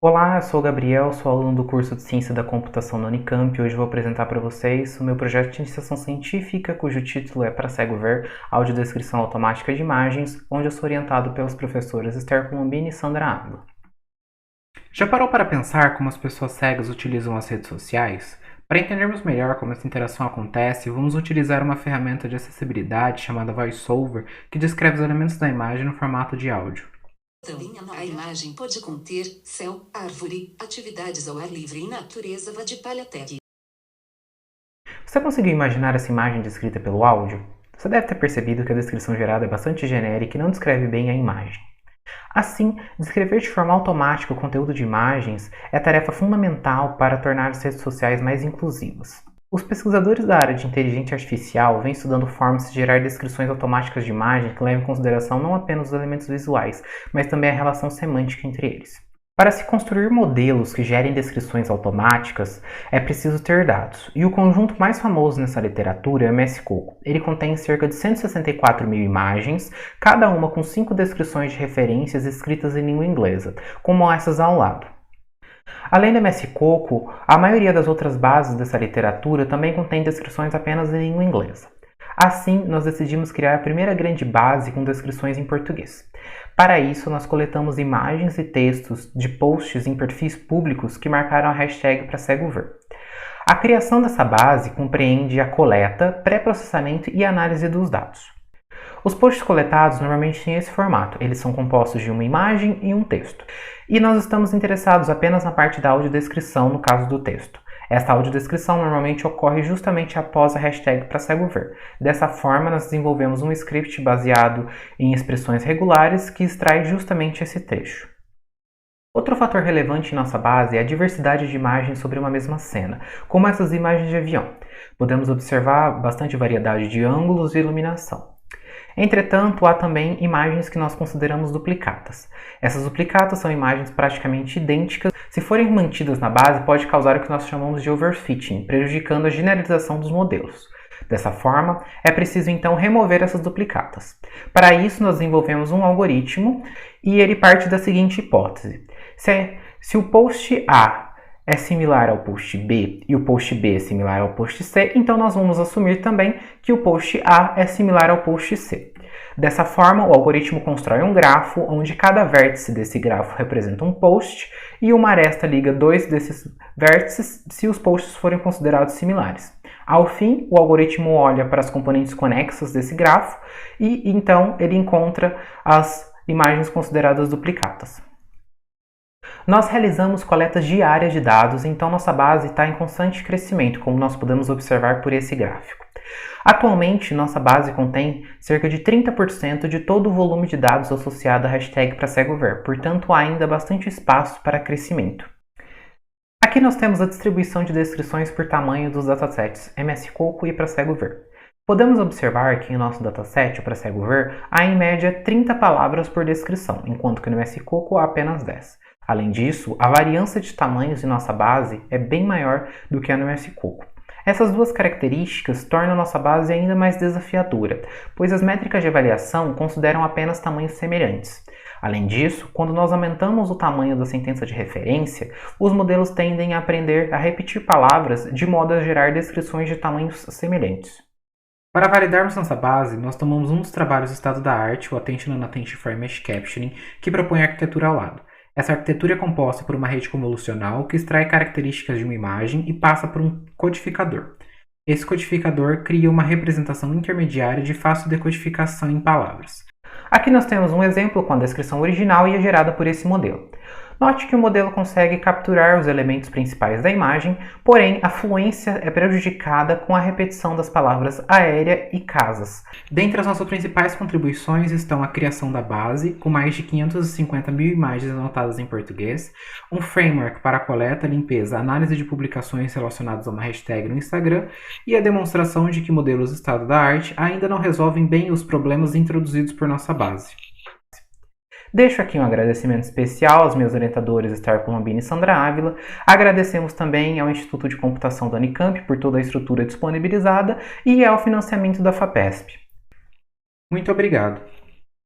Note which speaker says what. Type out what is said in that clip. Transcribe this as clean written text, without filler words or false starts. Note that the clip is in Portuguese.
Speaker 1: Olá, eu sou o Gabriel, sou aluno do curso de Ciência da Computação da Unicamp e hoje vou apresentar para vocês o meu projeto de iniciação científica, cujo título é Para Cego Ver, Audiodescrição Automática de Imagens, onde eu sou orientado pelas professoras Esther Colombini e Sandra Ávila. Já parou para pensar como as pessoas cegas utilizam as redes sociais? Para entendermos melhor como essa interação acontece, vamos utilizar uma ferramenta de acessibilidade chamada VoiceOver, que descreve os elementos da imagem no formato de áudio.
Speaker 2: A imagem pode conter céu, árvore, atividades ao ar livre e natureza de palha-terra.
Speaker 1: Você conseguiu imaginar essa imagem descrita pelo áudio? Você deve ter percebido que a descrição gerada é bastante genérica e não descreve bem a imagem. Assim, descrever de forma automática o conteúdo de imagens é tarefa fundamental para tornar as redes sociais mais inclusivas. Os pesquisadores da área de inteligência artificial vêm estudando formas de gerar descrições automáticas de imagens que levam em consideração não apenas os elementos visuais, mas também a relação semântica entre eles. Para se construir modelos que gerem descrições automáticas, é preciso ter dados, e o conjunto mais famoso nessa literatura é o MS-COCO. Ele contém cerca de 164 mil imagens, cada uma com 5 descrições de referências escritas em língua inglesa, como essas ao lado. Além do MS-COCO, a maioria das outras bases dessa literatura também contém descrições apenas em língua inglesa. Assim, nós decidimos criar a primeira grande base com descrições em português. Para isso, nós coletamos imagens e textos de posts em perfis públicos que marcaram a hashtag para cego ver. A criação dessa base compreende a coleta, pré-processamento e análise dos dados. Os posts coletados normalmente têm esse formato, eles são compostos de uma imagem e um texto. E nós estamos interessados apenas na parte da audiodescrição no caso do texto. Esta audiodescrição normalmente ocorre justamente após a hashtag para cego ver. Dessa forma, nós desenvolvemos um script baseado em expressões regulares que extrai justamente esse trecho. Outro fator relevante em nossa base é a diversidade de imagens sobre uma mesma cena, como essas imagens de avião. Podemos observar bastante variedade de ângulos e iluminação. Entretanto, há também imagens que nós consideramos duplicatas. Essas duplicatas são imagens praticamente idênticas. Se forem mantidas na base, pode causar o que nós chamamos de overfitting, prejudicando a generalização dos modelos. Dessa forma, é preciso então remover essas duplicatas. Para isso, nós desenvolvemos um algoritmo e ele parte da seguinte hipótese. Se o post A é similar ao post B e o post B é similar ao post C, então nós vamos assumir também que o post A é similar ao post C. Dessa forma, o algoritmo constrói um grafo onde cada vértice desse grafo representa um post e uma aresta liga dois desses vértices se os posts forem considerados similares. Ao fim, o algoritmo olha para as componentes conexas desse grafo e então ele encontra as imagens consideradas duplicatas. Nós realizamos coletas diárias de dados, então nossa base está em constante crescimento, como nós podemos observar por esse gráfico. Atualmente, nossa base contém cerca de 30% de todo o volume de dados associado à hashtag para cego ver, portanto há ainda bastante espaço para crescimento. Aqui nós temos a distribuição de descrições por tamanho dos datasets MS-COCO e para cego ver. Podemos observar que em nosso dataset para cego ver há em média 30 palavras por descrição, enquanto que no MS-COCO há apenas 10. Além disso, a variância de tamanhos em nossa base é bem maior do que a no MS-COCO. Essas duas características tornam nossa base ainda mais desafiadora, pois as métricas de avaliação consideram apenas tamanhos semelhantes. Além disso, quando nós aumentamos o tamanho da sentença de referência, os modelos tendem a aprender a repetir palavras de modo a gerar descrições de tamanhos semelhantes. Para validarmos nossa base, nós tomamos um dos trabalhos do estado da arte, o Attention and Attention for Image Capturing, que propõe a arquitetura ao lado. Essa arquitetura é composta por uma rede convolucional que extrai características de uma imagem e passa por um codificador. Esse codificador cria uma representação intermediária de fácil decodificação em palavras. Aqui nós temos um exemplo com a descrição original e é gerada por esse modelo. Note que o modelo consegue capturar os elementos principais da imagem, porém a fluência é prejudicada com a repetição das palavras aérea e casas. Dentre as nossas principais contribuições estão a criação da base, com mais de 550 mil imagens anotadas em português, um framework para a coleta, limpeza, análise de publicações relacionadas a uma hashtag no Instagram e a demonstração de que modelos estado da arte ainda não resolvem bem os problemas introduzidos por nossa base. Deixo aqui um agradecimento especial aos meus orientadores Esther Colombini e Sandra Ávila. Agradecemos também ao Instituto de Computação da Unicamp por toda a estrutura disponibilizada e ao financiamento da FAPESP. Muito obrigado.